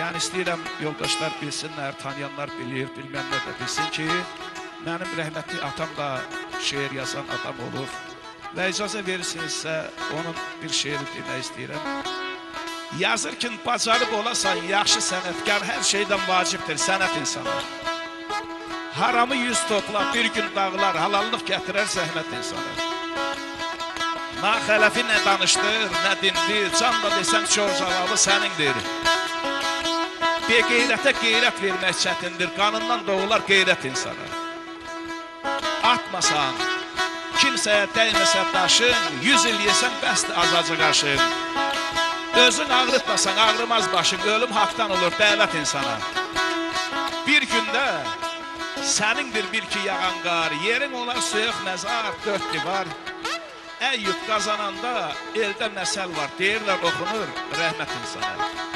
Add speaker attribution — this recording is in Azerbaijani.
Speaker 1: mən istəyirəm yoldaşlar bilsinlər, tanıyanlar bilir, bilmənlər də bilsin ki, mənim rəhmətli atam da şeir yazan adam olur. Və icazə verirsinizsə, onun bir şeiri demək istəyirəm. Yazırkən bacarıb olasan, yaxşı sənətkar, hər şeydən vacibdir sənət insanı. Haramı yüz topla, bir gün dağlar, halallıq gətirər zəhmət insanı. Naxələfi nə danışdır, nə dindir, can da desəm çox cavabı sənindir. Qeyrətə qeyrət vermək çətindir, qanından doğular qeyrət insanı. Atmasan, kimsəyə dəyməsə daşın, 100 il yesən bəsdir azacı qaşın. Özün ağrıtmasan ağrımaz başın, ölüm haqdan olur dəvət insana. Bir gündə sənindir bil ki yağan qar, yerin olar suyuq məzar, 4 divar. Əyyub qazananda eldə məsəl var, deyirlər oxunur rəhmət insana.